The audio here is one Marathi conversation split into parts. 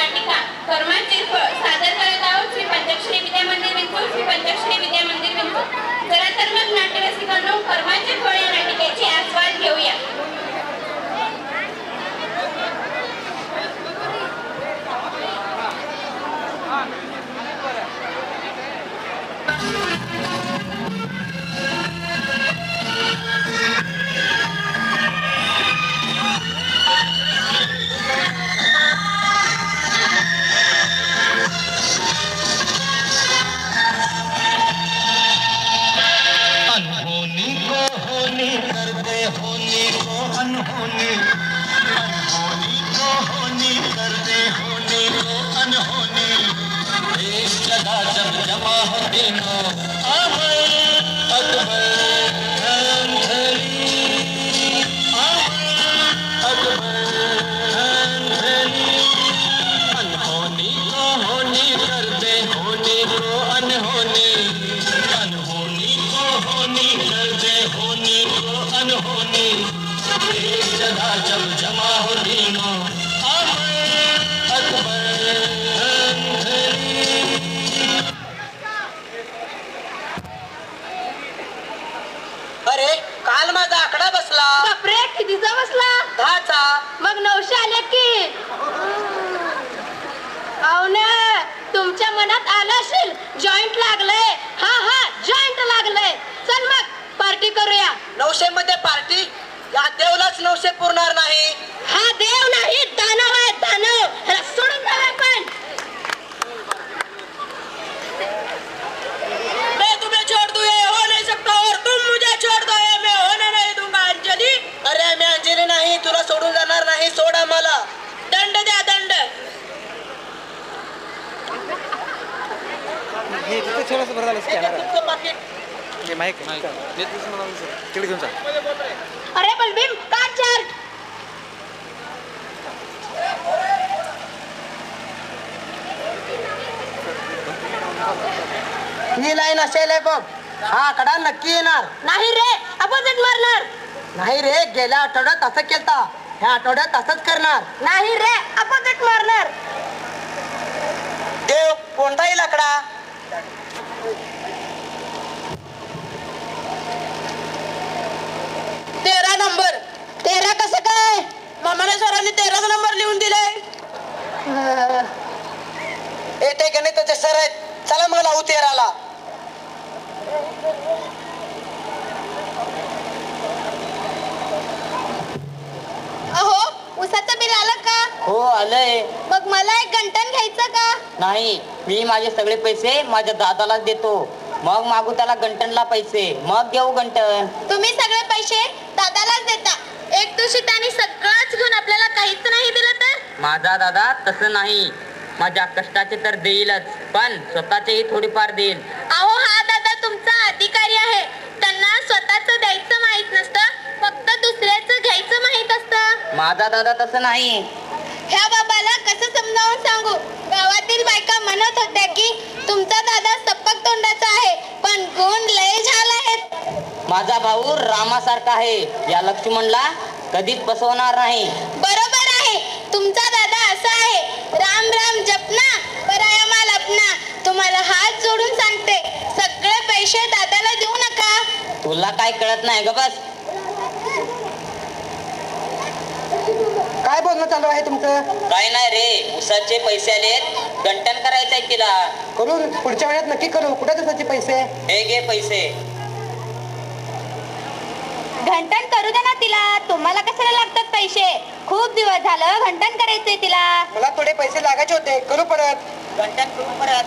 नाटिका कर्माचे फळ सादर करत आहोत श्री पंचक्षरी विद्या मंदिर विंचूर, श्री पंचक्षरी विद्या मंदिर विंचूर. चला तर मग नाट्यरसिकांनो, कर्माचे फळ या नाटिकेची आस्वाद घेऊया. अरे काल माझा आकडा बसला. बापरे, कितीचा बसला? 10चा. मग 900 आले की. अहो ना, तुमच्या मनात आलं असेल जॉईंट लागलंय. हा हा, जॉईंट लागलंय. चल मग पार्टी करूया. 900 मध्ये पार्टी? या देवलाच 900 पुरणार नाही. हा देव नाही, दानव आहे, दानव. ह्याला सोडून जाऊया आपण. मैं तुम्हें छोड़ दूं ये हो नहीं सकता और तुम मुझे छोड़ दो ये मैं होने नहीं दूंगा. अंजली, अरे मी अंजली नाही, तुला सोडून जाणार नाही. सोड आम्हाला. दंड द्या, दंड. हे तिथे थोडंसं बरं झालं स्कॅनर तुमचं पाकीट. हे माईक तिकडे घेऊन जा. अरे बलबीम, काढ चार्ट. ही लाईन असेल आहे बघ. हा आकडा नक्की येणार. नाही रे, अपोजिट मारणार. नाही रे, गेल्या आठवड्यात असं केलता, ह्या आठवड्यात असंच करणार. नाही रे, अपोजिट मारणार. देव कोणता येईल आकडा? तेरा नंबर. 13 कसं काय? मामाने सरांनी 13 नंबर लिहून दिलाय. ते गणिताचे सर आहेत. चला मग लावू 13ला. अहो, उसाचं बिल आलं का? हो आलंय. मग मला एक गंठण घ्यायचं का? नाही, मी माझे सगळे पैसे माझ्या दादालाच देतो. मग मागू त्याला गंटनला पैसे, मग घेऊ गंटन. तुम्ही सगळे पैसे दादालाच देता. एक दूषिताने सगळंच घेऊन आपल्याला काहीच नाही दिलं तर? माझा दादा तसं नाही, माझ्या कष्टाचे तर देईलच, पण स्वतःचेही थोडीफार देईल. अहो, हा दादा तुमचा अधिकारी आहे. त्यांना स्वतःच द्यायचं माहित नसतं, फक्त दुसऱ्याचं घ्यायचं माहित असतं. माझा दादा तसं नाही. ह्या बाबाला कसं समजावून सांगू? गावातील बायका म्हणत होत्या की तुमचा दादा सपक तोंडाचा आहे, पण गुण लय झाला आहेत. माझा भाऊ रामासारखा आहे, या लक्ष्मणला कधीच फसवणार नाही. बरोबर आहे, तुमचा दादा असा आहे, राम राम जपना पराया माल अपना. तुम्हाला हात जोडून सांगते, सगळे पैसे दादाला देऊ नका. तुला काय कळत नाही ग बस. काय बोलणं चालू आहे तुमचं? काय नाही रे, उसाचे पैसे आलेत, गंटन करायचंय तिला. करून पुढच्या वेळेत नक्की करू. कुठे दिवसाचे पैसे? हे घे पैसे. घंटण करू दे ना तिला. तुम्हाला कशाला लागतात पैसे? खूप दिवस झालं घंटण करायचंय तिला. मला थोडे पैसे लागायचे होते. करू परत. गंटन करू परत.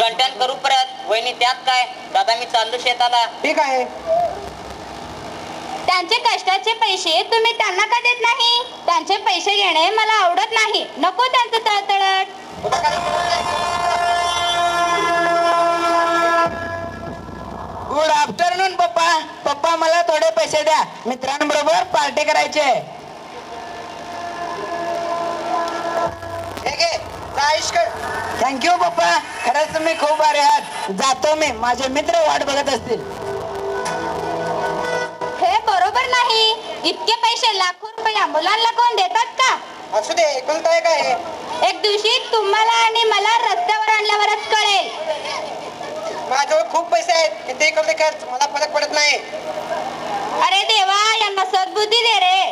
गंटन करू परत. वहिनी त्यात काय, दादा मी चाललो शेताला. ठीक आहे. त्यांचे कष्टाचे पैसे तुम्ही त्यांना का देत नाही? त्यांचे पैसे घेणे मला आवडत नाही. नको त्यांचं तळतळट. गुड आफ्टरनून पप्पा. पप्पा मला थोडे पैसे द्या, मित्रांबरोबर पार्टी करायची आहे. थँक्यू पप्पा, खरंच तुम्ही खूप भारी आहात. जातो मी, माझे मित्र वाट बघत असतील. हे बरोबर नाही. इतके पैसे लाखो रुपया मुलांना कोण देतात का? असू दे, एकुलता एक आहे. एक दिवशी तुम्हाला आणि मला रस्त्यावर आणल्यावरच कळेल. माझ्याजवळ खूप पैसे आहेत, किती एकुलते खर्च मला फरक पडत नाही. अरे देवा, यांना सद्बुद्धी दे रे.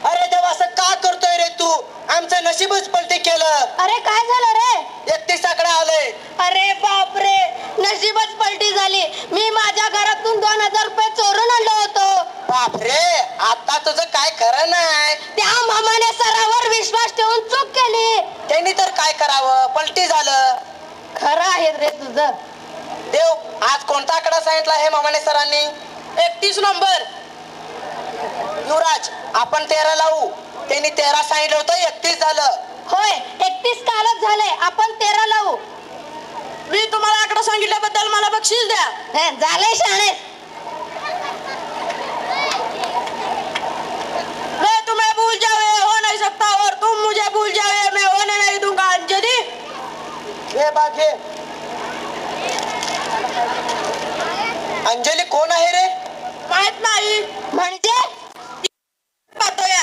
अरे देवा, असं का करतोय रे तू? आमचं नशीबच पलटी केलं. अरे काय झालं रे? 31 आकडा आलंय. अरे बापरे, नशीबच पलटी झाली. मी माझ्या घरातून 2000 रुपये चोरून आणलो होतो. बापरे, आता तुझं काय खरं नाही. त्या मामाने सरावर विश्वास ठेवून चूक केली. त्यांनी तर काय करावं, पलटी झालं. खरं आहे रे तुझं. देव, आज कोणता आकडा सांगितला हे मामाने सरांनी? 31 नंबर. युवराज, आपण 13 लावू. त्यांनी 13 सांगितलं होतं, 31 झालं. होय, 31 कालच झालंय. आपण 13 लावू. मी तुम्हाला आकडा सांगितल्याबद्दल मला बक्षीस द्या. झालंय शाणे. मैं तुम्हें भूल जावे हो नहीं सकता और तुम मुझे भूल जावे मैं होने नहीं दूंगा. अंजलि, ये बात है. अंजलि कोण आहे रे? माहित नाही. म्हणजे पाहतो या.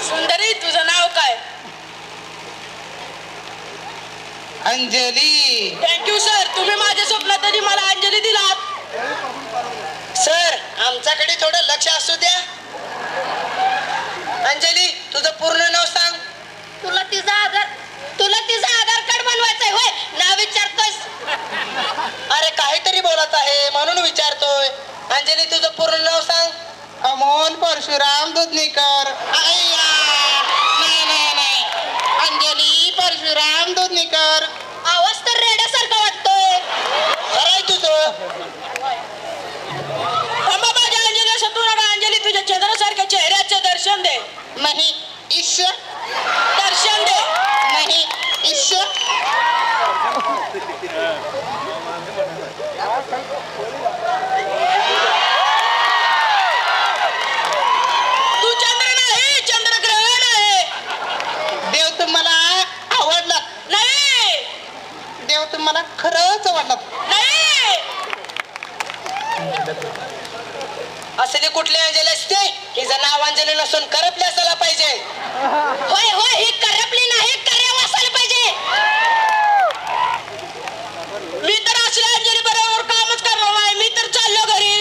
सुंदरी, तुझं नाव काय? अंजली. थँक्यू सर, तुम्ही माझ्या स्वप्नात तरी मला अंजली दिलात. सर, आमच्याकडे थोडं लक्ष असू द्या. अंजली, तुझं पूर्ण नाव सांग. तुला तिचा आधार कार्ड बनवायचंय होय? नाव विचारतोयस? अरे काहीतरी बोलत आहे म्हणून विचारतोय. अंजली, तुझं पूर्ण नाव सांग. अमोल परशुराम दुधनीकर. नाही. अंजली परशुराम दुधनीकर. आवाज तर रेड्यासारखा वाटतोय. खरंय तुझं. थांबा, माझ्या अंजली सतू नका. अंजली, तुझ्या चंद्रासारख्या चेहऱ्याचे दर्शन दे. नाही ईश्वर. दर्शन दे. नाही ईश्वर. तू चंद्र नाही, चंद्रग्रहण आहे. देव तुम्हाला आवडला. नाही देव तुम्हाला खरंच आवडला. नाही. असली कुठली अंजली असते? हिचं नाव अंजली नसून करपली असायला पाहिजे. होय ही करपली नाही, कर्याव असायला पाहिजे. मी तर असल्या अंजली बरोबर कामच करणार नाही. मी तर चाललो घरी.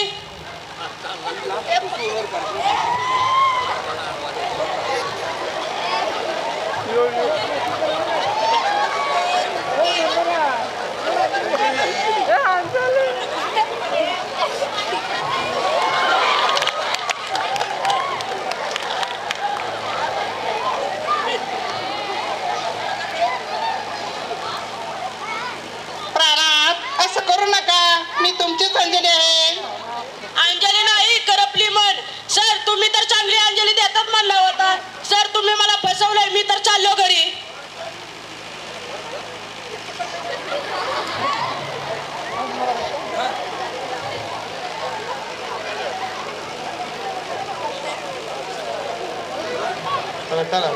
चला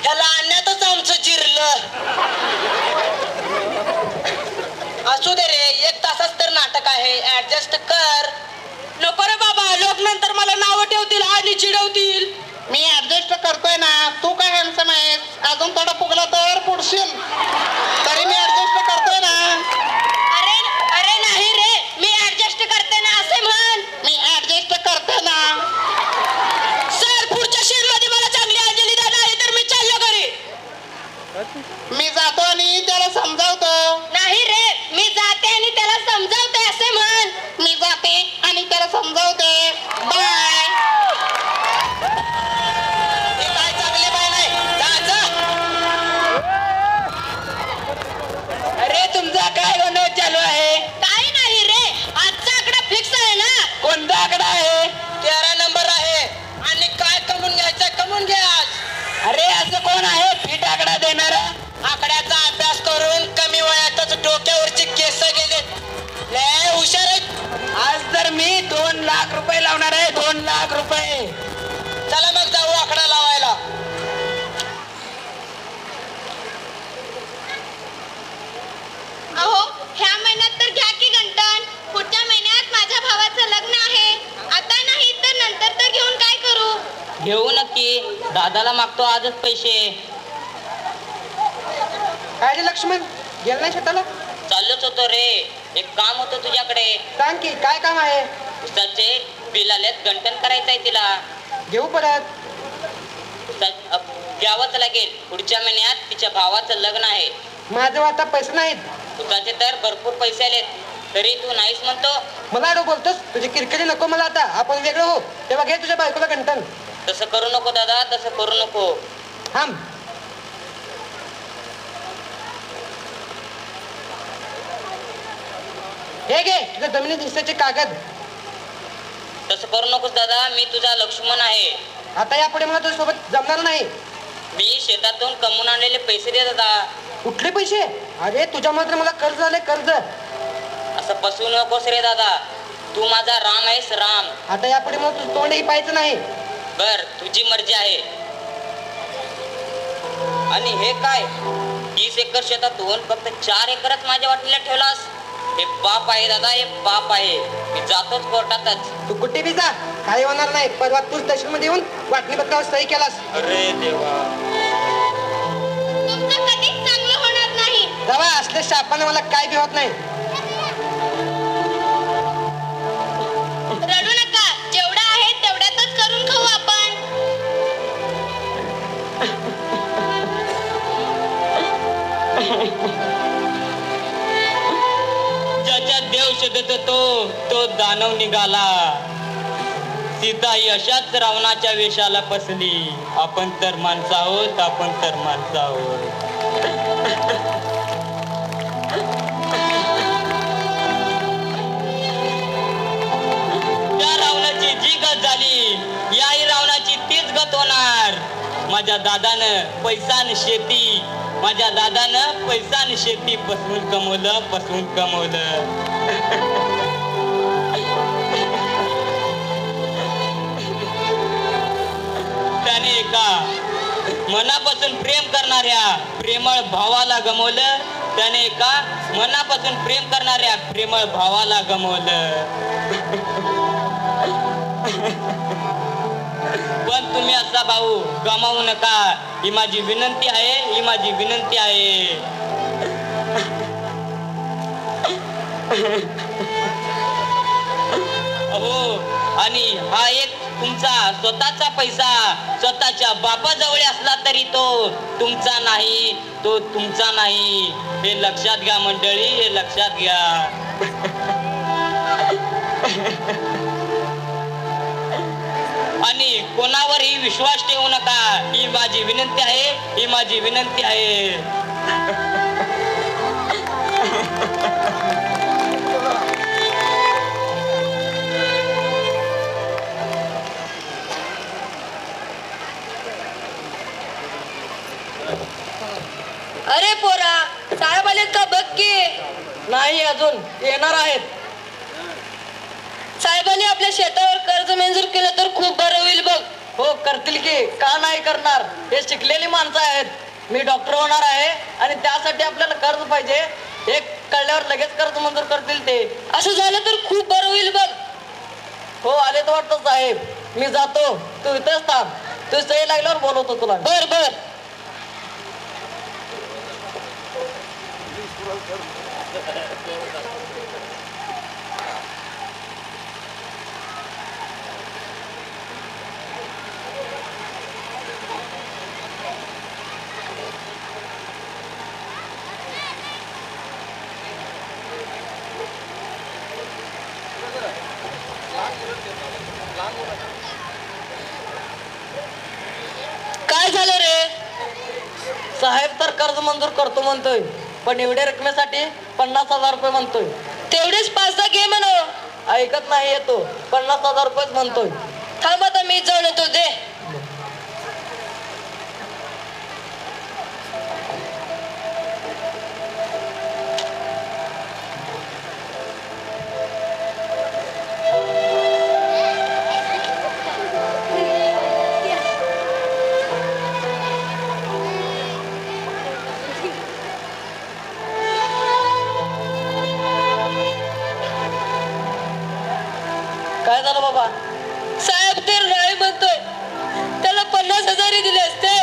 ह्याला आणण्यातच आमचं जिरलं. असू दे रे, 1 तासाच तर नाटक आहे, ऍडजस्ट कर. नको रे बाबा, लोक नंतर मला नावं ठेवतील आणि चिडवतील. मी ऍडजस्ट करतोय ना. तू काय हॅन्डसम आहेस, अजून थोडा फुगला तर पुढशील. तरी मी ऍडजस्ट करतोय ना. अरे अरे नाही रे, मी ऍडजस्ट करते ना असे म्हण. मी ऍडजस्ट करते ना. सर, पुढच्या शीट मध्ये मला चांगली अंजली द्या, नाही तर मी चाललो घरी. मी जातो आणि त्याला समजावतो. नाही रे, मी जाते आणि त्याला समजावते असे म्हण. मी जाते आणि त्याला समजावते. बाय. हे काय चांगले बाय नाही, जा. अरे तुमचा काय गोंधळ चालू आहे? काही नाही रे, आजचा आकडा फिक्स आहे ना. कोणता आकडा आहे? 13 नंबर आहे. आणि काय कमवून घ्यायचं कमवून घ्या आज. अरे असं कोण आहे फिट आकडा देणार? आकड्याचा अभ्यास करून कमी वयातच डोक्यावरची केस गेले. लय हुशार आहे. आज तर मी 2 लाख रुपये लावणार आहे. 2 लाख रुपये. चला मग जाऊ आकडा लावायला. अहो, ह्या महिन्यात तर घ्या की गंटन. पुढच्या महिन्यात माझ्या भावाचं लग्न आहे. आता नाही तर नंतर तर घेऊन काय करू? घेऊ नक्की. दादाला मागतो आजच पैसे. काय रे लक्ष्मण, गेला नाही शेताला? चाललोच होतो रे, एक काम होतं तुझ्याकडे. सांग की काय काम आहे. उसाचे बिल आलेत, गंटन करायचंय तिला. घेऊ परत. घ्यावंच लागेल. पुढच्या महिन्यात तिच्या भावाचं लग्न आहे. माझं आता पैसे नाहीत. उसाचे तर भरपूर पैसे आलेत, तरी तू नाहीच म्हणतो. मला आडो बोलतोस. तुझी किरकिरी नको मला आता. आपण वेगळं हो. तेव्हा घे तुझ्या बायकोला गंटन. तसं करू नको दादा, तसं करू नको. थांब. हे घे तुझ्या जमिनीत हिस्साचे कागद. तसं करू नकोस दादा, मी तुझा लक्ष्मण आहे. आता यापुढे मला तुझ्या सोबत जमणार नाही. मी शेतातून कमवून आणलेले पैसे दे दादा. कुठले पैसे? अरे तुझ्या मात्र मला कर्ज आले, कर्ज. असं फसवू नकोस रे दादा, तू माझा राम आहेस, राम. आता यापुढे मला तुझं तोंडही पाहायचं नाही. बर, तुझी मर्जी आहे. आणि हे काय, 30 एकर शेतातून फक्त 4 एकरच माझ्या वाटणीला ठेवलास? हे पाप आहे दादा, हे पाप आहे. मी जातोच कोर्टातच. तू कुठे बी जा, काही होणार नाही. परवा तूच तहसीलमध्ये येऊन वाटणी पत्रावर सही केलास. अरे देवा. तुमचं कधीच चांगलं होणार नाही. जावा, असल्या शापाने मला काय बी होत नाही. रडू नका. जेवढं आहे तेवढ्यातच करून खाऊ आपण. ज्याच्या देव शोधत तो दानव निघाला. सीता ही अशाच रावणाच्या वेशाला फसली. आपण तर माणसं आहोत, आपण तर माणसं आहोत. त्या रावणाची जी गत झाली, याही रावणाची तीच गत होणार. माझ्या दादानं पैसा आणि शेती, माझ्या दादानं पैसा आणि शेती फसवून कमवलं, फसवून कमवलं. त्याने एका मनापासून प्रेम करणाऱ्या प्रेमळ भावाला गमवलं. त्याने एका मनापासून प्रेम करणाऱ्या प्रेमळ भावाला गमवलं. पण तुम्ही असा भाऊ गमावू नका, ही माझी विनंती आहे, ही माझी विनंती आहे. अहो, आणि हा एक तुमचा स्वतःचा पैसा स्वतःच्या बापाजवळ असला तरी तो तुमचा नाही, तो तुमचा नाही. हे लक्षात घ्या मंडळी, हे लक्षात घ्या. आणि कोणावरही विश्वास ठेवू नका, ही माझी विनंती आहे, ही माझी विनंती आहे. नाही अजून येणार आहेत. साहेबांनी आपल्या शेतावर कर्ज मंजूर केलं तर खूप बरं होईल बघ. हो करतील की, का नाही करणार? हे शिकलेली माणसं आहेत. मी डॉक्टर होणार आहे आणि त्यासाठी आपल्याला कर्ज पाहिजे. हे कळल्यावर लगेच कर्ज मंजूर करतील ते. असं झालं तर खूप बरं होईल बघ. हो आले तर वाटतं साहेब. मी जातो, तू इथेच थांब. तू सही लागल्यावर बोलवतो तुला. बर बर. काय झालं रे? साहेब तर कर्ज मंजूर करतो म्हणतोय, पण एवढ्या रकमेसाठी 50,000 रुपये म्हणतोय. तेवढेच 5-10 घे म्हणो. ऐकत नाही येतो. 50,000 रुपयेच म्हणतोय. थांब आता मी जाऊन येतो. दे. काय झालं बाबा? साहेब ते नाही म्हणतोय. त्याला 50,000 दिले असते.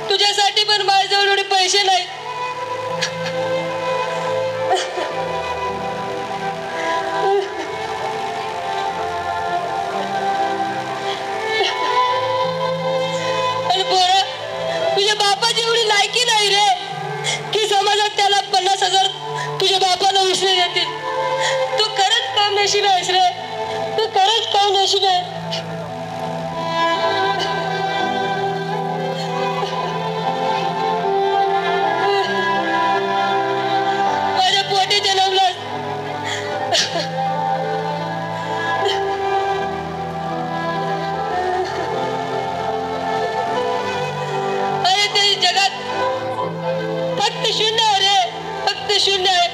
तुझ्यासाठी पण माझ्याजवळ एवढे पैसे नाही. आणि पोरा, तुझ्या बापाची एवढी लायकी नाही रे की समाजात त्याला 50,000 तुझ्या बापाला उसने देतील. तू खरंच काम नशीब आहेस रे. तू खरंच काम नशीब आहे. माझ्या पोटी जन्मलास. अरे ते जगात फक्त शून्य आहे रे. फक्त शून्य आहे.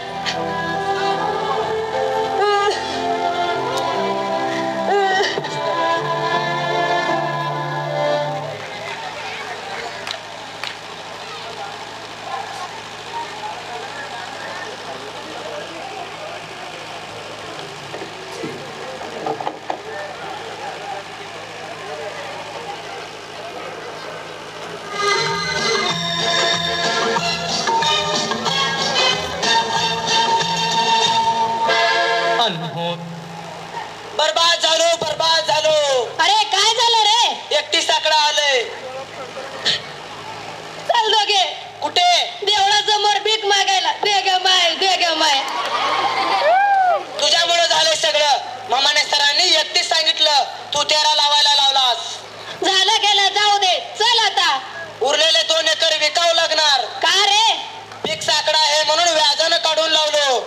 बर्बाद झालो, बर्बाद झालो. अरे काय झालं रे? एकटी साकडा आलंय. चल दोघे. कुठे? देवळासमोर भीक मागायला. दे ग माय, दे ग माय. तुझ्यामुळे झालंय सगळं. मामाने सरांनी एकटीच सांगितलं, तू 13 लावायला लावलास. झालं गेलं, जाऊ दे. चल आता. उरलेले 2 एकर विकावं लागणार. का रे? भीक साकडा आहे म्हणून व्याजानं काढून लावलो.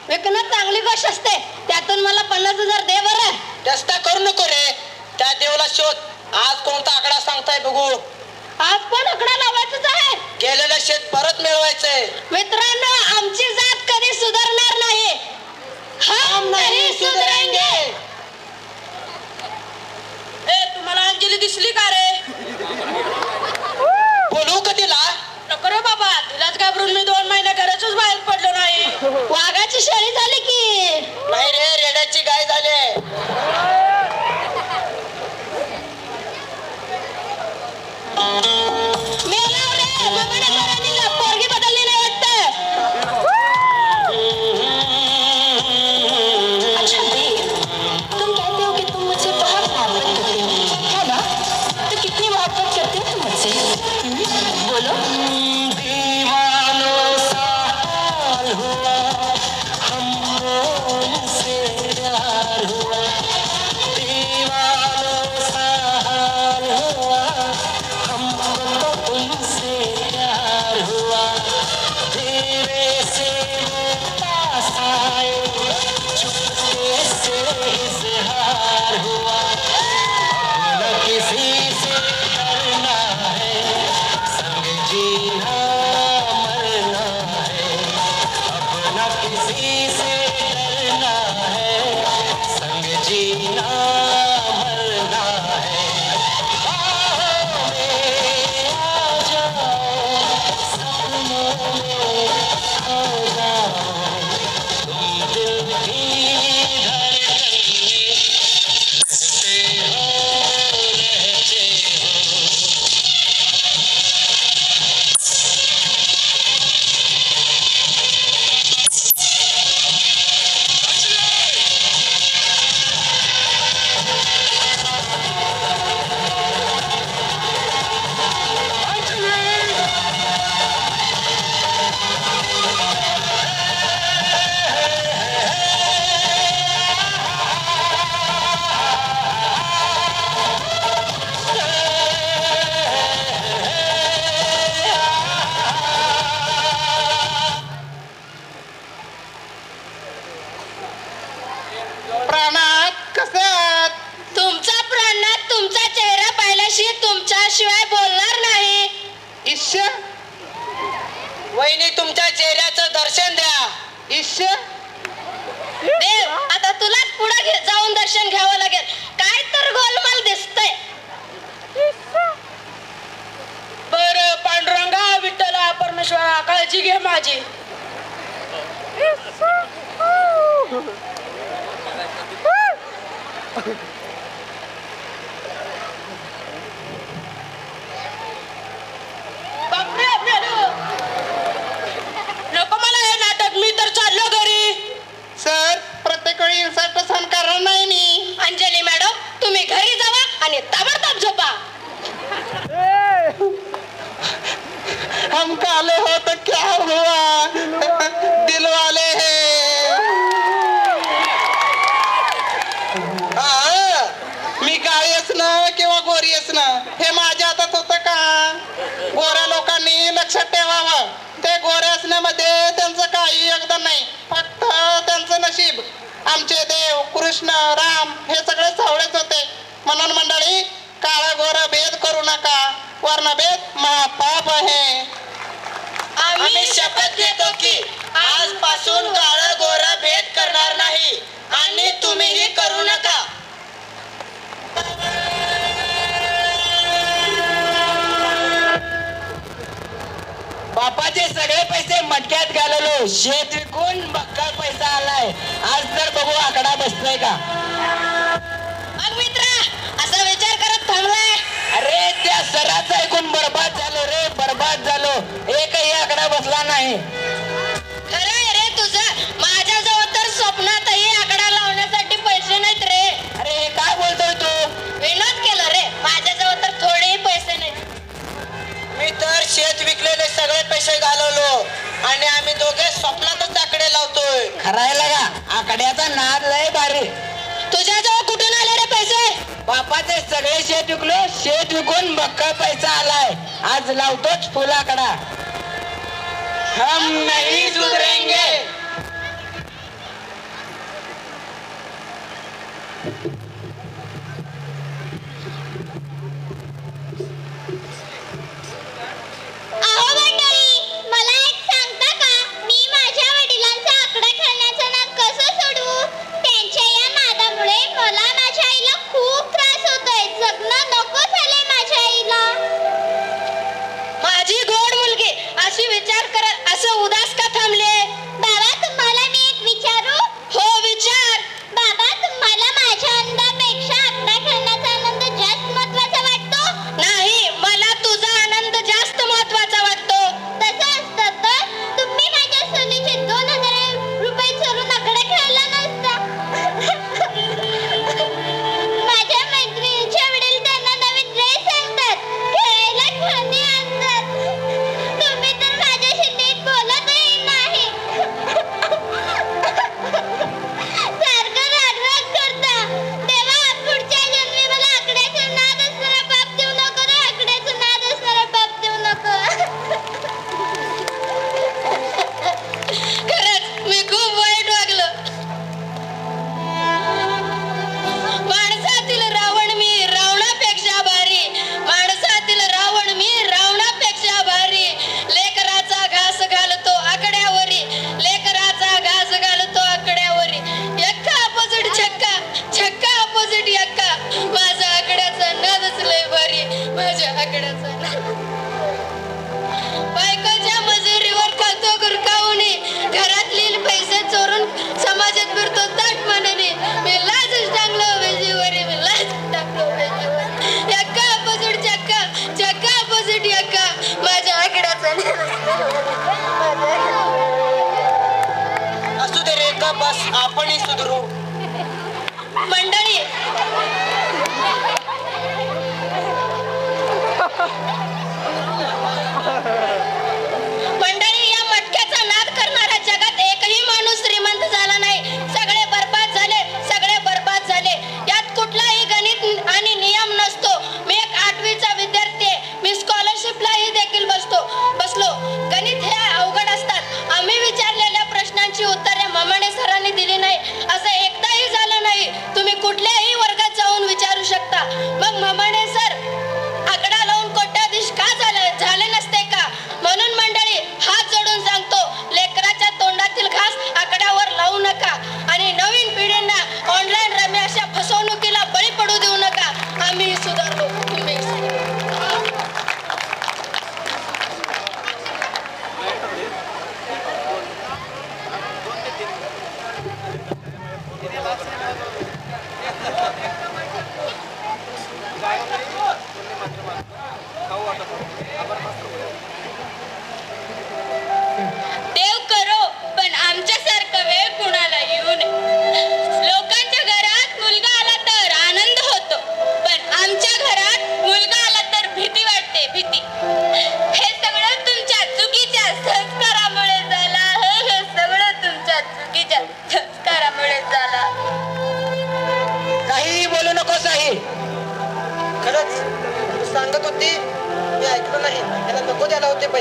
विकणं चांगली गोष्ट असते. त्यातून मला 50,000 दे बरं. जास्त करू नको रे. त्या देवला शोध. आज कोणता आकडा सांगताय बघू. आज पण आकडा लावायचाच आहे. गेलेलं शेत परत मिळवायचंय. मित्रांनो, आमची जात कधी सुधारणार नाही. हम नहीं सुधरेंगे. तुम्हाला अंजली दिसली का रे? बोलू का तिला? नको रे बाबा, तिलाच घाबरून मी 2 महिने घरातच बाहेर पडलो नाही. वाघाची शेळी झाली की नाही रे, रेड्याची गाय झाली. मेला रे. बाबाने सरांनी पोरगी बदलली नाही वाटतं. अच्छा देव, तुम कहते हो कि तुम मुझसे बहुत मोहब्बत करते हो, है ना? तो कितनी मोहब्बत करते हो तुम मुझसे? बोलो. दीवानों सा हाल हुआ, हमसे प्यार हुआ. दीवानों सा हाल हुआ, हमको तुमसे प्यार हुआ. धीरे से वो पास आए, चुपके से इज़हार हुआ. न किसी से डरना वहिनी तुमच्या चेहऱ्याचं दर्शन द्या. ईश्य देव आता तुलाच पुढे जाऊन दर्शन घ्यावं लागेल. काय तर गोलमाल दिसतंय. बर पांडुरंगा विठ्ठला परमेश्वरा काळजी घे माझी. बापरे आपल्याला नको मला हे नाटक, मी तर चाललो घरी. सर प्रत्येक वेळी इन्सल्ट सहन करणार नाही मी. अंजली मॅडम तुम्ही घरी जावा आणि ताबडतोब झोपा. हम काले हो तो क्या हुआ दिल वाले है. मी काळी असणं किंवा गोरी असणं हे माझ्या हातात होतं का. गोऱ्या लोकांनी लक्षात ठेवावं, ते गोऱ्या असण्यामध्ये त्यांचं काही योगदान नाही, फक्त त्यांचं नशीब. आमचे देव कृष्ण राम हे सगळे सावळेच होते. म्हणून मंडळी काळा गोरा भेद करू नका, वर्ण भेद महापाप आहे. आम्ही शपथ घेतो की आजपासून काळा गोरा भेद करणार नाही आणि तुम्हीही करू नका. बापाचे सगळे पैसे मटक्यात घालवलो, शेत विकून बक्का पैसा आलाय. आज तर बघू आकडा बसतोय का. मग मित्रा असा विचार करत थांबलाय. अरे त्या सराचं ऐकून बरबाद झालो रे, बरबाद झालो. एकही आकडा बसला नाही. खरं आहे रे तुझं. माझ्याजवळ तर स्वप्नातही आकडा लावण्यासाठी पैसे नाहीत रे. अरे हे काय बोलतोय तू. विनोद केलं रे, माझ्याजवळ तर थोडेही पैसे नाहीत. मी तर शेत विकलेले सगळे पैसे घालवलो आणि आम्ही दोघे स्वप्नातच आकडे लावतोय. खरायला का आकड्याचा नाद लय भारी. तुझ्याजवळ कुठून आले रे पैसे. बापाचे सगळे शेत विकलो, शेत विकून बक्का पैसा आलाय. आज लावतोच फुल आकडा. हम नहीं सुधरेंगे. अहो मंडळी मला एक सांगता का, मी माझ्या वडिलांचा आकडा खेळण्याचा नाद कसं सोडवू. त्यांच्या या नादामुळे मला माझ्या आईला खूप त्रास होतोय. जगणं नको झालंय माझ्या आईला. माझी गोड मुलगी अशी विचार करत असं उदास का थांबले. बाबा तुम्हाला मी एक विचारू. हो विचार. बाबा तुम्हाला माझ्या आनंदापेक्षा आकडा खेळण्याचा आनंद जास्त महत्वाचा वाटतो. नाही मला तुझा आनंद जास्त महत्वाचा वाटतो. तसं असतं तर तुम्ही माझ्या सोनीचे 2000 रुपये चोरून आकडा खेळला नसता. माझ्या मैत्रिणीच्या वडील त्यांना नवीन ड्रेस आणतात, खेळायला खेळणी आणतात. तुम्ही तर माझ्याशी नीट बोलतही नाही. सारखं रागराग करता. देवा पुढच्या जन्मी मला आकड्याचं नाद असणारा बाप देऊ नको रे. आकड्याचं नाद असणारा बाप देऊ नको. खरंच मी खूप वाईट वागलो. माणसातील रावण मी रावणापेक्षा भारी. माणसातील रावण मी रावणापेक्षा भारी. लेकराचा घास घालतो आकड्यावरी. लेकराचा घास घालतो आकड्यावरी. एक्का अपोजिट छक्का, छक्का अपोजिट एक्का. माझा आकड्याचा नादच लय भारी. माझ्या आकड्याचा नाद. बायकोच्या मजुरीवर खातो गुरकावणी. घरातले पैसे चोरून समाजात फिरतो ताट मानाने. मी लाजच टाकलो वेजीवर. मी लाज टाकलो वेजीवर. एक्का अपोजिट चक्का, चक्का अपोजिट एक्का. माझ्या आकड्याचा असू दे रे का बस, आपणही सुधरू. मंडळी मंडळी या मटक्याचा नाद करणाऱ्या जगात एकही माणूस श्रीमंत झाला नाही. सगळे बर्बाद झाले, सगळे बर्बाद झाले. यात कुठलाही गणित आणि नियम नसतो. मी एक 8वीचा विद्यार्थी आहे. मी स्कॉलरशिपलाही देखील बसलो. गणित हे अवघड असतात. आम्ही विचारलेल्या प्रश्नांची उत्तरे मामाने सरांनी दिली नाही. असं एकदाही झालं नाही. तुम्ही कुठे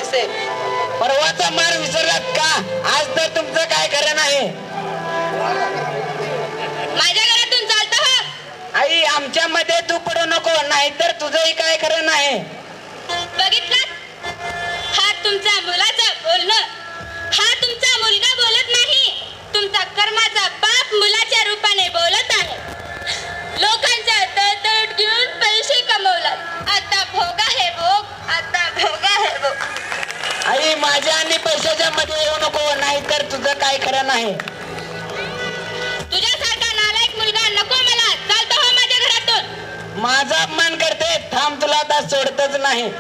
पैसे. परवाचा मार विसरलात का? आज तर तुमचं काय खरं नाही. माझ्या घरातून चालतं हो. आई आमच्या मध्ये तू पडू नको, नाहीतर तुझंही काय खरं नाही. बघितलं, हा तुमचा मुलाचा बोलणं. हा तुमचा मुलगा बोलत नाही, तुमचा कर्माचा बाप मुलाच्या रूपाने बोलत आहे. लोकांचा तळतळ घेऊन पैसे कमवलात, आता भोगा हे भोग, आता भोगा हे भोग. आई माझ्या आणि पैशाच्या मध्ये येऊ नको, नाहीतर तुझं काय खरं नाही. तुझ्यासारखा नालायक मुलगा नको मला. चालतो हो माझ्या घरातून. माझा अपमान करते, थांब तुला आता सोडतच नाही.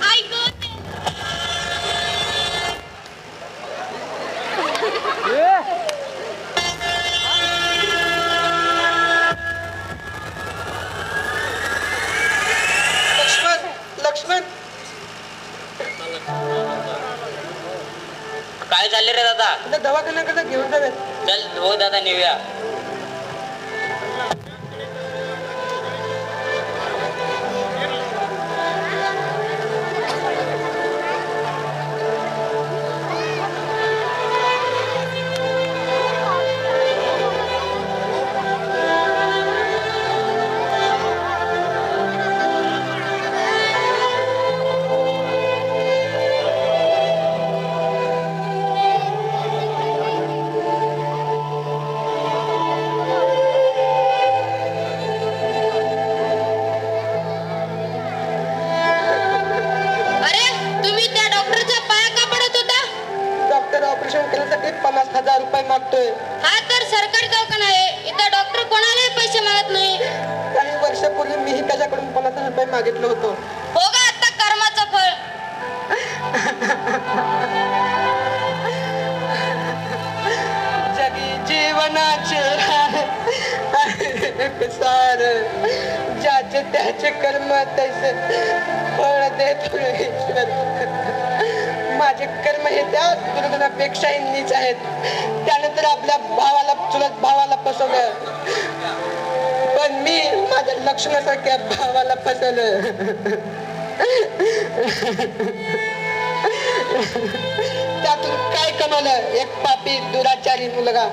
ऐकू लक्ष्मण लक्ष्मण काय चालले रे दादा? आता दवाखान्याकडे घेऊन जाऊयात. चल हो दादा नेऊया. अरे तुम्ही त्या डॉक्टरचा पाय का पडत होता? डॉक्टर ऑपरेशन करण्यासाठी 50,000 रुपये मागतोय. हा तर सरकारी दवाखाना आहे, इथं डॉक्टर कोणालाही पैसे मागत नाही. काही वर्षापूर्वी मीही त्याच्याकडून 50,000 रुपये मागितलं होतं. हो का आता कर्माचं फळ. जगी जीवनाचे सार, ज्याचे त्याचे कर्म तैसे फळ देतो ईश्वर. माझे कर्म हे त्या दुर्गुणापेक्षाही नीच आहेत. त्यानंतर आपल्या भावाला, चुलत भावाला फसवलं, पण मी माझ्या लक्ष्मणासारख्या भावाला फसवलं. त्यातून काय कमवलं? एक पापी दुराचारी मुलगा,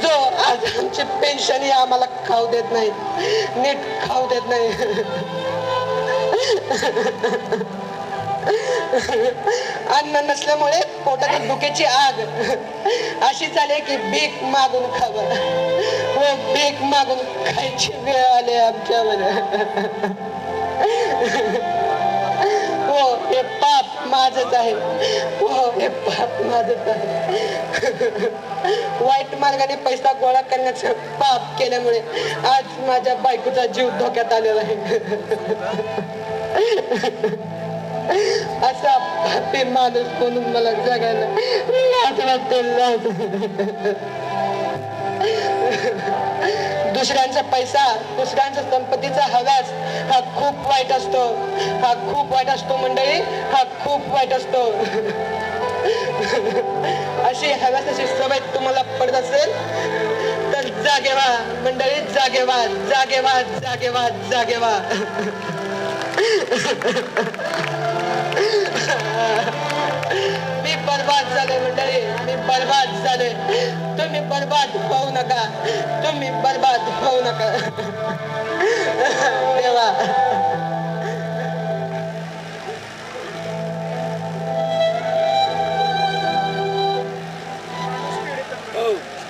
जो आज आमची पेन्शन आम्हाला खाऊ देत नाही, नीट खाऊ देत नाही. अन्न नसल्यामुळे पोटात भुकेची आग अशी झाली की भीक मागून खावं. हो, भीक मागून खायची वेळ आली आमच्यावर. हो, हे पाप माझच आहे. हो, हे पाप माझच आहे. वाईट मार्गाने पैसा गोळा करण्याचं पाप केल्यामुळे आज माझ्या बायकोचा जीव धोक्यात आलेला आहे. असा पापी माणूस म्हणून मला जगायला लाज वाटते, लाज. दुसऱ्यांचा पैसा, दुसऱ्यांच्या संपत्तीचा हव्यास हा खूप वाईट असतो. हा खूप वाईट असतो मंडळी, हा खूप वाईट असतो. अशी हव्यासाची सवय तुम्हाला पडत असेल तर जागे व्हा मंडळी, जागे व्हा, जागे व्हा, जागे व्हा, जागे व्हा. मी बर्बाद झाले मंडळी, मी बर्बाद झाले. तुम्ही बर्बाद होऊ नका, तुम्ही बर्बाद होऊ नका. देवा,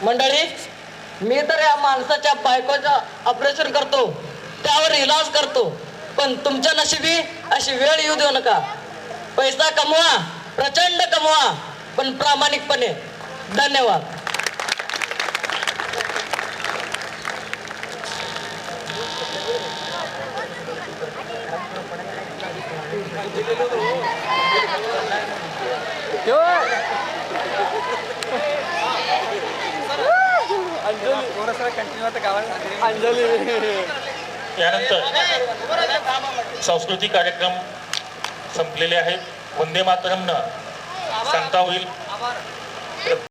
मंडळी, मी तर या माणसाच्या बायकोचं ऑपरेशन करतो, त्यावर इलाज करतो, पण तुमच्या नशिबी अशी वेळ येऊ देऊ नका. पैसा कमवा, प्रचंड कमवा, पण प्रामाणिकपणे. धन्यवाद. यानंतर सांस्कृतिक कार्यक्रम संपलेले आहेत. वंदे मातरमनं सांगता होईल.